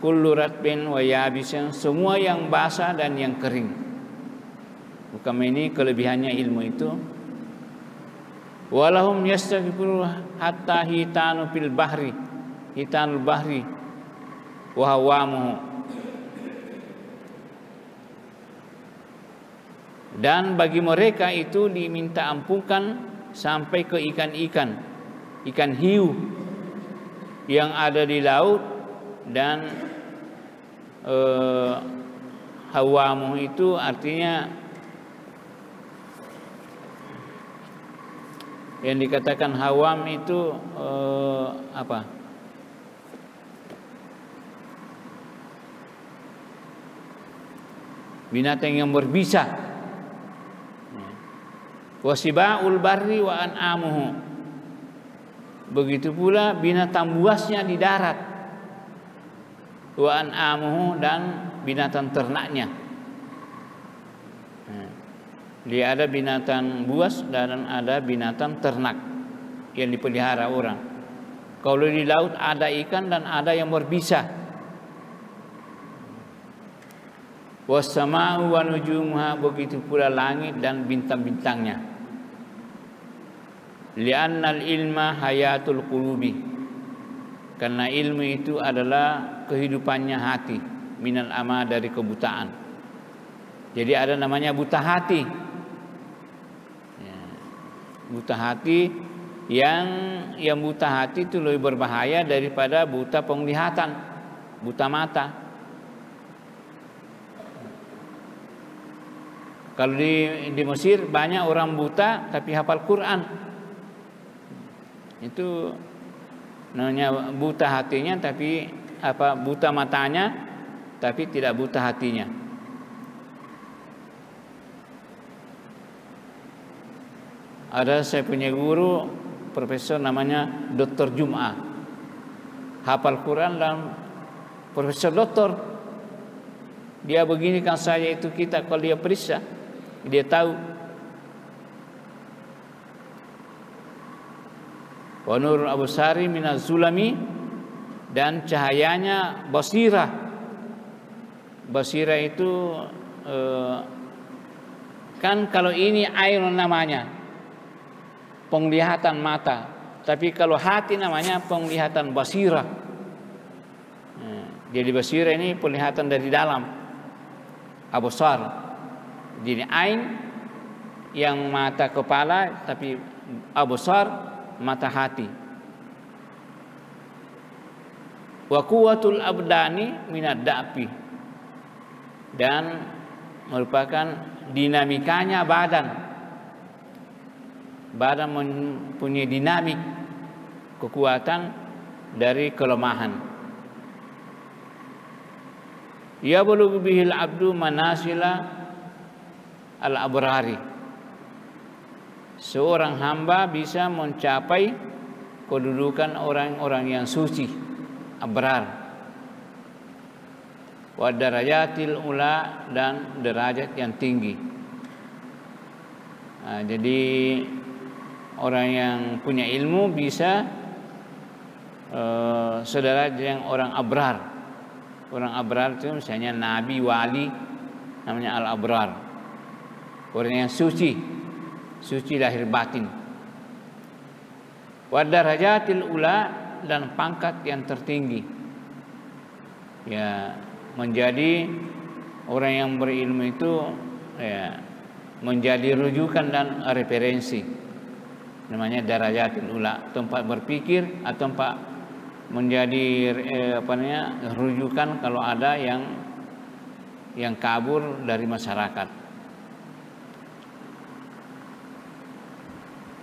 kullu ratbin wa yabisin, semua yang basah dan yang kering. Bukan ini kelebihannya ilmu itu. Walahum yastaghfiru hatta hitanu fil bahri, hitanul bahri wa hawamuhu. Dan bagi mereka itu diminta ampunkan sampai ke ikan-ikan, ikan hiu yang ada di laut, dan hawamu itu artinya yang dikatakan hawam itu apa? Binatang yang berbisa. Wasibaul barri wa an'amuhu. Begitu pula binatang buasnya di darat. Wa an'amuhu, dan binatang ternaknya. Dia ada binatang buas dan ada binatang ternak yang dipelihara orang. Kalau di laut ada ikan dan ada yang berbisa. Wassama'u wa nujumuha, begitu pula langit dan bintang-bintangnya. Li'annal ilma hayatul qulubi, karena ilmu itu adalah kehidupannya hati, minal ama, dari kebutaan. Jadi ada namanya buta hati. Buta hati, yang buta hati itu lebih berbahaya daripada buta penglihatan, buta mata. Kalau di Mesir banyak orang buta tapi hafal Quran. Itu namanya buta hatinya, tapi buta matanya tapi tidak buta hatinya. Ada saya punya guru profesor namanya Dr. Jum'ah, hafal Quran dan profesor doktor. Dia begini kan saya itu, kita kalau dia periksa dia tahu. Wa nur absari minaz zulami, dan cahayanya basirah. Basirah itu kan kalau ini air namanya penglihatan mata, tapi kalau hati namanya penglihatan basirah. Jadi basirah ini penglihatan dari dalam, absar. Jadi ain yang mata kepala, tapi absar mata hati. Wa quwwatul abdani minad da'fi, dan merupakan dinamikanya badan. Badan mempunyai dinamik, kekuatan dari kelemahan. Ya bulughu bihil abdu manasila al-abrari. Seorang hamba bisa mencapai kedudukan orang-orang yang suci, abrar. Wa darajatil ula, dan derajat yang tinggi. Jadi orang yang punya ilmu bisa sederajat yang orang abrar. Orang abrar itu misalnya nabi, wali, namanya al-abrar. Orang yang suci, suci lahir batin. Wa darajatil ula, dan pangkat yang tertinggi. Ya, menjadi orang yang berilmu itu ya, menjadi rujukan dan referensi. Namanya darajatil ula, tempat berpikir atau tempat menjadi rujukan kalau ada yang kabur dari masyarakat.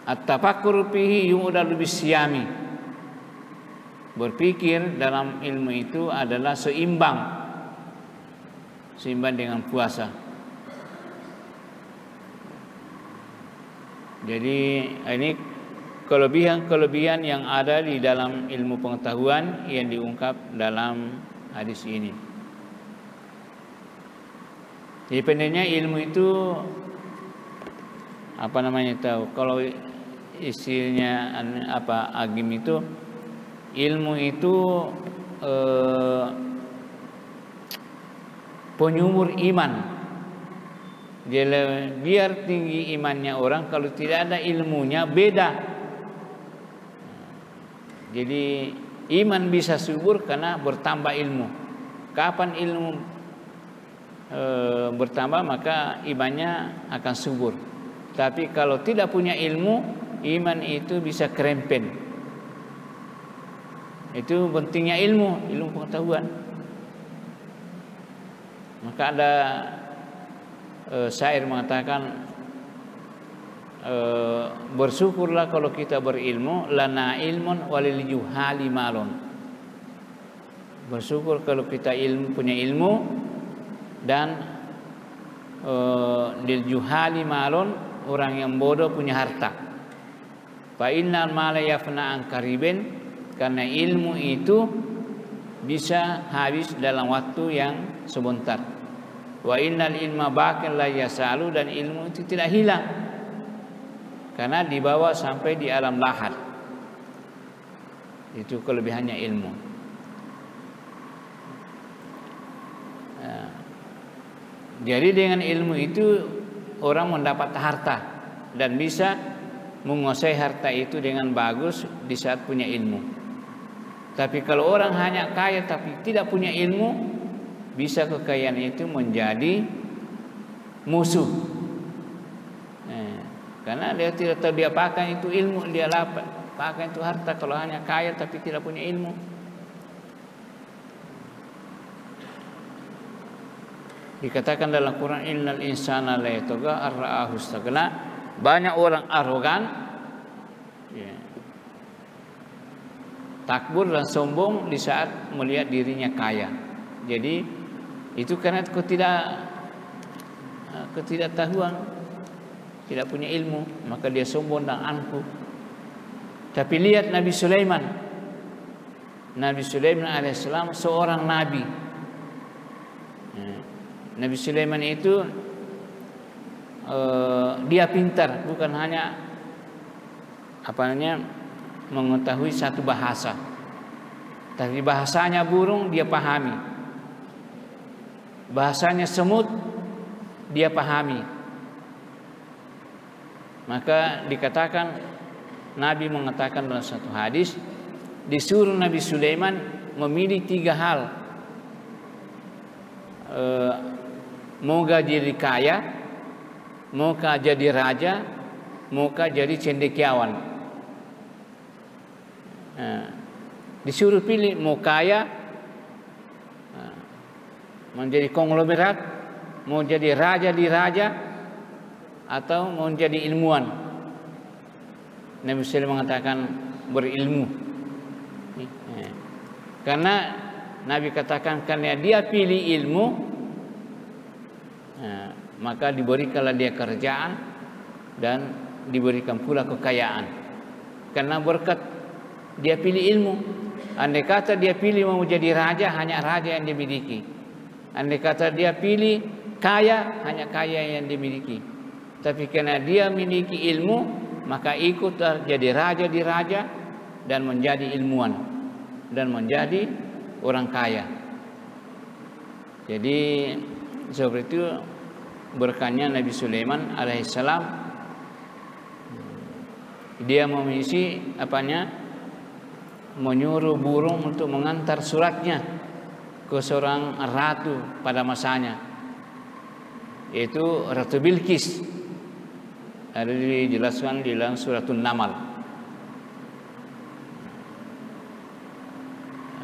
At-tafakkur fihi yu'dalu bisyami. Berpikir dalam ilmu itu adalah seimbang dengan puasa. Jadi ini kelebihan-kelebihan yang ada di dalam ilmu pengetahuan yang diungkap dalam hadis ini. Jadi pendeknya ilmu itu kalau istilahnya agim itu, ilmu itu penyumur iman. Biar tinggi imannya orang, kalau tidak ada ilmunya beda. Jadi iman bisa subur karena bertambah ilmu. Kapan ilmu bertambah, maka imannya akan subur. Tapi kalau tidak punya ilmu, iman itu bisa kerempen. Itu pentingnya ilmu pengetahuan. Maka ada syair mengatakan, bersyukurlah kalau kita berilmu, lana ilmun walil juhali malun. Bersyukur kalau kita punya ilmu, dan lil juhali malun, orang yang bodoh punya harta. Fa innal mala yafna an qaribin, karena ilmu itu bisa habis dalam waktu yang sebentar. Wa innal ilma baqin la yasalu, dan ilmu itu tidak hilang karena dibawa sampai di alam lahad. Itu kelebihannya ilmu. Jadi dengan ilmu itu orang mendapat harta dan bisa menguasai harta itu dengan bagus di saat punya ilmu. Tapi kalau orang hanya kaya tapi tidak punya ilmu, bisa kekayaan itu menjadi musuh. Karena dia tidak tahu dia pakai itu ilmu, dia pakai itu harta. Kalau hanya kaya tapi tidak punya ilmu, dikatakan dalam Quran, innal insana la yatagha ar-ra'ahu istaghna. Banyak orang arogan, takbur dan sombong di saat melihat dirinya kaya. Jadi itu karena ketidaktahuan, tidak punya ilmu, maka dia sombong dan angkuh. Tapi lihat Nabi Sulaiman. Nabi Sulaiman alaihissalam seorang nabi. Nabi Sulaiman itu dia pintar, bukan hanya mengetahui satu bahasa, tapi bahasanya burung dia pahami, bahasanya semut dia pahami. Maka dikatakan, Nabi mengatakan dalam satu hadis, disuruh Nabi Sulaiman memilih 3 hal. Moga jadi kaya, moga jadi raja, moga jadi cendekiawan. Disuruh pilih, mau kaya, menjadi konglomerat, mau jadi raja di raja, atau mau jadi ilmuwan. Nabi Sulaiman mengatakan berilmu. Karena Nabi katakan, karena dia pilih ilmu, maka diberikanlah dia kerjaan dan diberikan pula kekayaan. Karena berkat dia pilih ilmu. Andai kata dia pilih mau jadi raja, hanya raja yang dimiliki. Andai kata dia pilih kaya, hanya kaya yang dimiliki. Tapi karena dia memiliki ilmu, maka ikut jadi raja di raja dan menjadi ilmuwan dan menjadi orang kaya. Jadi seperti itu berkahnya Nabi Sulaiman alaihissalam. Dia memisi menyuruh burung untuk mengantar suratnya ke seorang ratu pada masanya, yaitu Ratu Bilqis. Ada dijelaskan di dalam Suratun Namal.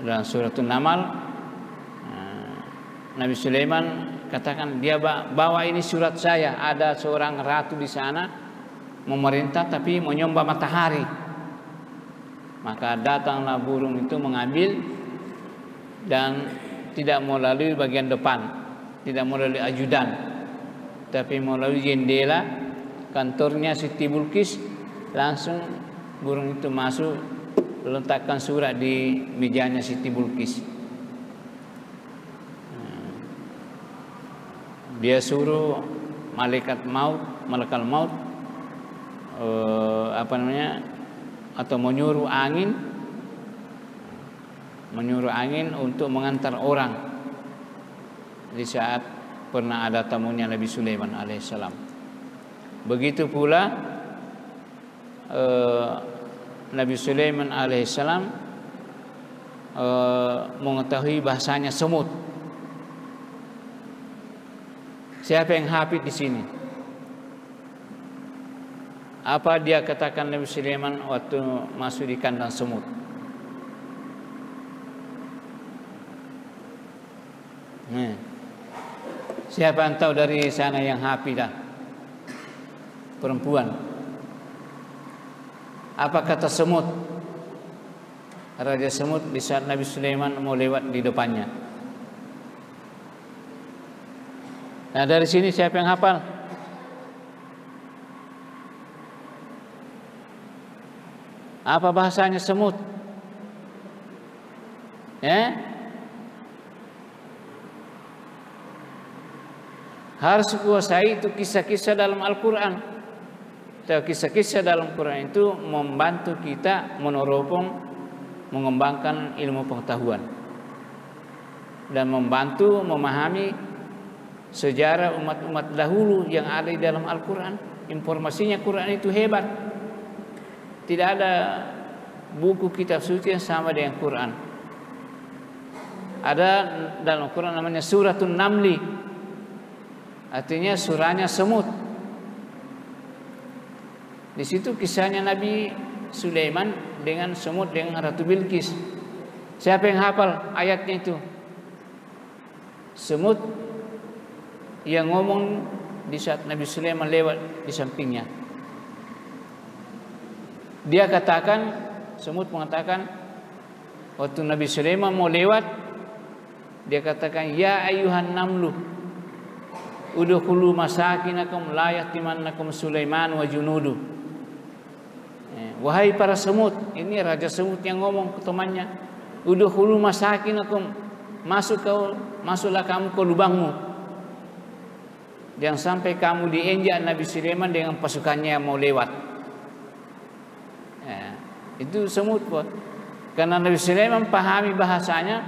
Dalam Suratun Namal, Nabi Sulaiman katakan, dia bawa ini surat saya, ada seorang ratu di sana memerintah tapi menyembah matahari. Maka datanglah burung itu mengambil dan tidak melalui bagian depan, tidak melalui ajudan, tapi melalui jendela kantornya Siti Bilqis. Langsung burung itu masuk, letakkan surat di mejanya Siti Bilqis. Dia suruh malaikat maut atau menyuruh angin untuk mengantar orang di saat pernah ada tamunya Nabi Sulaiman alaihissalam. Begitu pula Nabi Sulaiman alaihissalam mengetahui bahasanya semut. Siapa yang hafid di sini? Apa dia katakan Nabi Sulaiman waktu masuk di kandang semut? Siapa yang tahu dari sana yang hafidah? Perempuan. Apa kata semut? Raja semut di saat Nabi Sulaiman mau lewat di depannya. Nah, dari sini siapa yang hafal? Apa bahasanya semut? Harus kuasai itu kisah-kisah dalam Al-Quran. Kisah-kisah dalam Quran itu membantu kita meneropong, mengembangkan ilmu pengetahuan dan membantu memahami sejarah umat-umat dahulu yang ada di dalam Al-Quran. Informasinya Quran itu hebat. Tidak ada buku kitab suci yang sama dengan Quran. Ada dalam Quran namanya Suratun Namli, artinya surahnya semut. Di situ kisahnya Nabi Sulaiman dengan semut, dengan Ratu Bilqis. Siapa yang hafal ayatnya itu? Semut yang ngomong di saat Nabi Sulaiman lewat di sampingnya. Dia katakan, semut mengatakan waktu Nabi Sulaiman mau lewat, dia katakan, ya ayuhan namlu udkhulu masakinakum la yahtimannakum Sulaiman wa junudu. Wahai para semut, ini raja semut yang ngomong ke temannya, udkhulu masakinakum, masuklah kamu ke lubangmu. Jangan sampai kamu diinjak Nabi Sulaiman dengan pasukannya yang mau lewat. Itu semut, karena Nabi Sulaiman pahami bahasanya,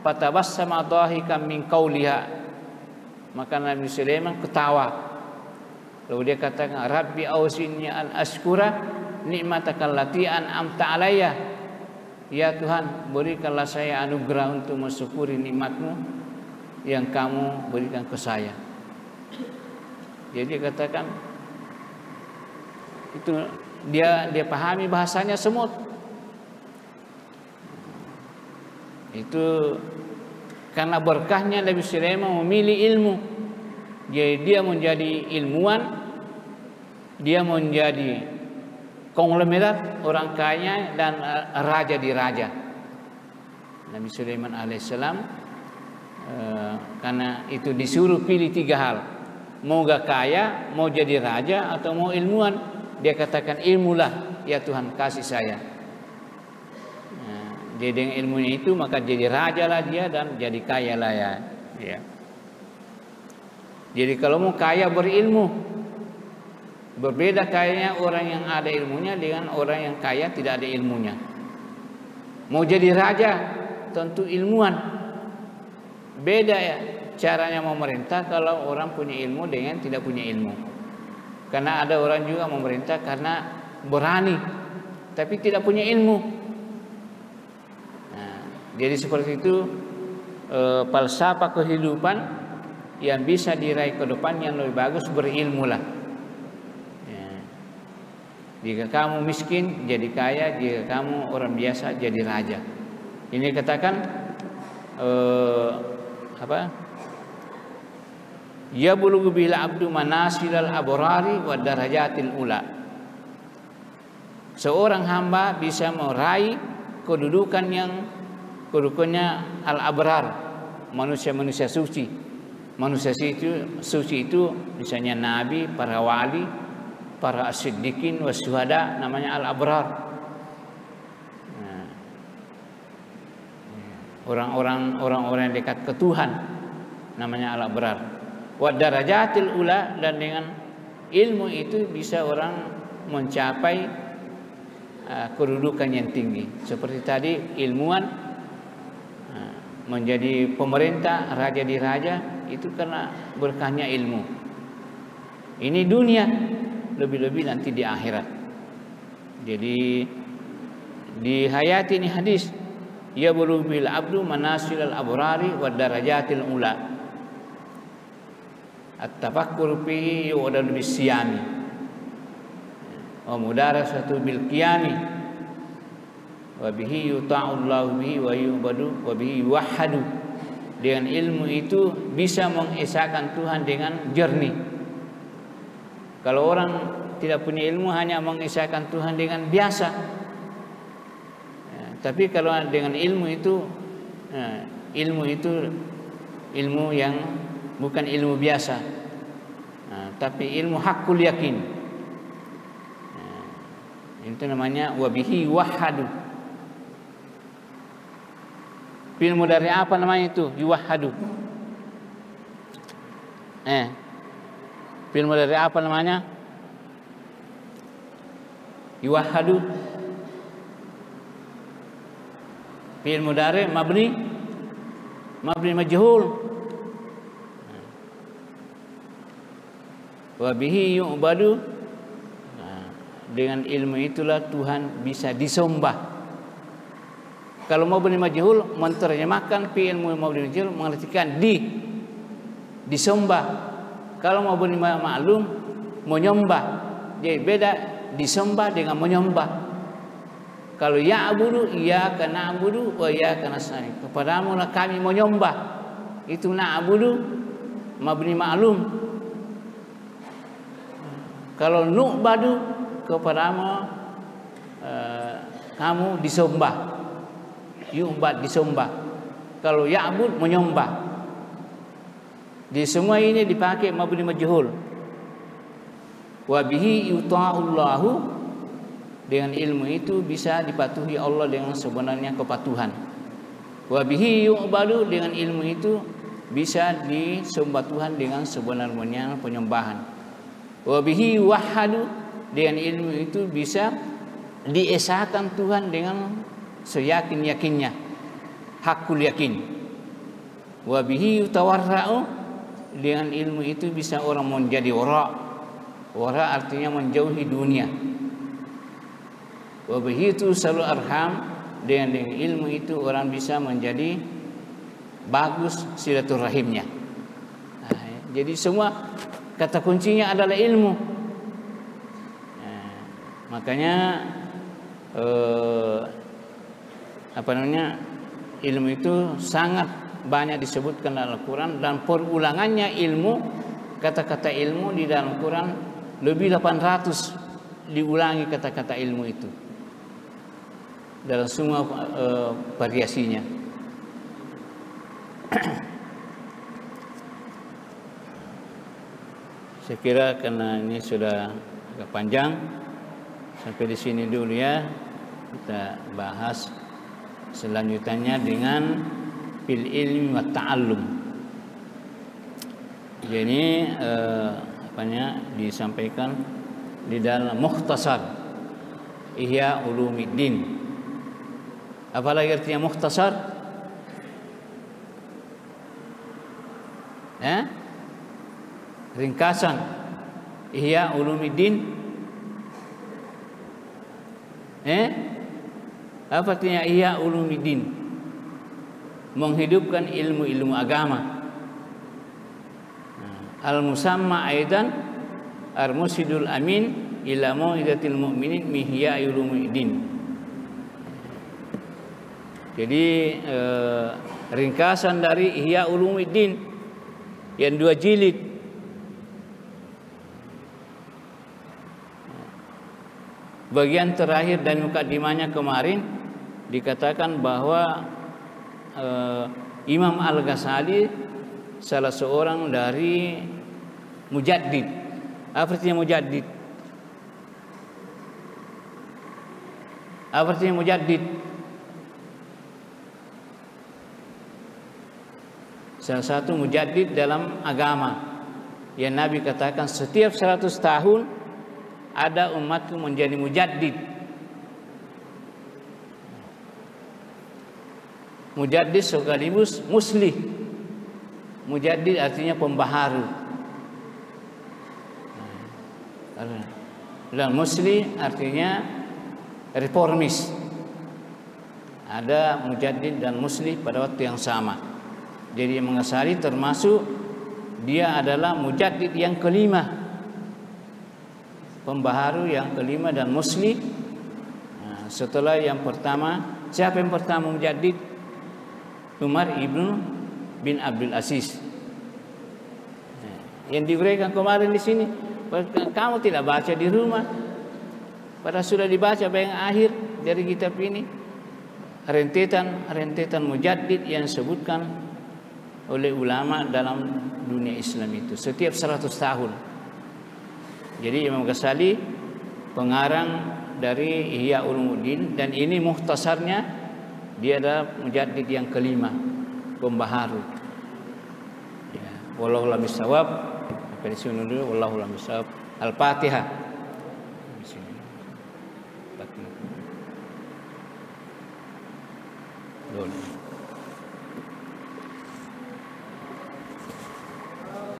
fatabassama dhahikan min qauliha, maka Nabi Sulaiman ketawa. Lalu dia katakan, Rabbi ausinni an ashkura ni'mataka allati an'amta alayya. Ya Tuhan, berikanlah saya anugerah untuk mensyukuri nikmatmu yang kamu berikan ke saya. Jadi dia katakan itu dia pahami bahasanya semut. Itu karena berkahnya Nabi Sulaiman memilih ilmu. Jadi dia menjadi ilmuwan, dia menjadi konglomerat orang kaya dan raja di raja. Nabi Sulaiman alaihissalam karena itu disuruh pilih 3 hal. Mau gak kaya, mau jadi raja, atau mau ilmuwan. Dia katakan, ilmulah ya Tuhan, kasih saya. Dia dengan ilmunya itu maka jadi raja lah dia dan jadi kaya lah ya. Jadi kalau mau kaya berilmu, berbeda kayanya orang yang ada ilmunya dengan orang yang kaya tidak ada ilmunya. Mau jadi raja tentu ilmuwan. Beda ya caranya memerintah kalau orang punya ilmu dengan tidak punya ilmu. Karena ada orang juga memerintah karena berani tapi tidak punya ilmu. Jadi seperti itu falsafah kehidupan yang bisa diraih ke depan yang lebih bagus, berilmulah. Jika kamu miskin jadi kaya, jika kamu orang biasa jadi raja. Ini katakan ya bulughu bil abdu manasilal abrari wa darajatil ula. Seorang hamba bisa meraih kedudukannya al-abrar, manusia-manusia suci. Manusia suci itu misalnya nabi, para wali, para as-siddiqin was-syuhada, namanya al-abrar. Orang-orang yang dekat ke Tuhan namanya al-abrar. Wa darajatil ula, dan dengan ilmu itu bisa orang mencapai kedudukan yang tinggi. Seperti tadi ilmuwan menjadi pemerintah, raja di raja, itu karena berkahnya ilmu. Ini dunia, lebih-lebih nanti di akhirat. Jadi di hayat ini hadis, ya bulughil abdu manasilal abrari wa darajatil ula. At-tafakkur fihi yu'dal bisyami. Wa mudarasatu bil qiyami. Wa bihi yuta'ullahu bihi wa yu'badu wa bihi yuwahhadu. Dengan ilmu itu bisa mengesahkan Tuhan dengan jernih. Kalau orang tidak punya ilmu hanya mengesahkan Tuhan dengan biasa. Tapi kalau dengan ilmu itu ilmu yang bukan ilmu biasa, tapi ilmu hakul yakin. Itu namanya wabihi wahadu. Ilmu dari apa namanya itu? Yuwahadu. Ilmu dari apa namanya? Yuwahadu. Fi'il mudhari mabni majhul. Wa bihi yu'badu. Dengan ilmu itulah Tuhan bisa disembah. Kalau mabni majhul menerjemahkan fi'il mabni majhul mengartikan disembah. Kalau mabni ma'lum menyembah. Jadi beda disembah dengan menyembah. Kalau ya'budu iyyaka na'budu wa iyyaka nasta'in. Kepadamu lah kami menyembah. Itu na'budu mabni ma'lum. Kalau nu'badu kepadamu kamu disembah. Yu'bad disembah. Kalau ya'bud menyembah. Di semua ini dipakai mabni majhul. Wa bihi yuta'ullahu. Dengan ilmu itu bisa dipatuhi Allah dengan sebenarnya kepatuhan. Wa bihi yu'badu, dengan ilmu itu bisa disembah Tuhan dengan sebenarnya penyembahan. Wa bihi wahhadu, dengan ilmu itu bisa diesahkan Tuhan dengan seyakin-yakinnya, hakul yakin. Wa bihi yutawarra'u, dengan ilmu itu bisa orang menjadi wara'. Wara' artinya menjauhi dunia. Wa bihitu salu arham, dengan ilmu itu orang bisa menjadi bagus silaturahimnya. Jadi semua kata kuncinya adalah ilmu. Makanya ilmu itu sangat banyak disebutkan dalam Al-Quran, dan perulangannya ilmu, kata-kata ilmu di dalam Al-Quran lebih 800 diulangi kata-kata ilmu itu dalam semua variasinya. Saya kira karena ini sudah agak panjang, sampai di sini dulu ya. Kita bahas selanjutnya dengan fil ilmi wa ta'allum. Jadi disampaikan di dalam Mukhtasar Ihya Ulumuddin. Apalagi artinya mukhtasar? Ringkasan Ihya Ulumuddin. Apa artinya Ihya Ulumuddin? Menghidupkan ilmu-ilmu agama. Al-musamma aidan ar-musidul amin ila mau'izatil mu'minin min Ihya Ulumuddin. Jadi ringkasan dari Ihya Ulumuddin yang 2 jilid. Bagian terakhir dan mukadimahnya kemarin dikatakan bahwa Imam Al-Ghazali salah seorang dari mujaddid. Apa artinya mujaddid? Apa artinya mujaddid? Salah satu mujaddid dalam agama. Yang Nabi katakan setiap 100 tahun ada umatku menjadi mujaddid. Mujaddid sekaligus muslih. Mujaddid artinya pembaharu. Dan muslih artinya reformis. Ada mujaddid dan muslih pada waktu yang sama. Jadi Imam Ghazali termasuk dia adalah mujaddid yang kelima, pembaharu yang kelima dan muslih. Setelah yang pertama, siapa yang pertama mujaddid? Umar ibnu bin Abdul Aziz. Yang diberikan kemarin di sini, kamu tidak baca di rumah. Padahal sudah dibaca bagian akhir dari kitab ini. Rentetan mujaddid yang disebutkan oleh ulama dalam dunia Islam itu setiap 100 tahun. Jadi Imam Ghazali pengarang dari Ihya Ulumuddin, dan ini mukhtasarnya, dia adalah mujaddid yang kelima, pembaharu. Ya, wallahu a'lam bishawab. Sampai di sini dulu, wallahu a'lam bishawab. Al-Fatihah. Boleh.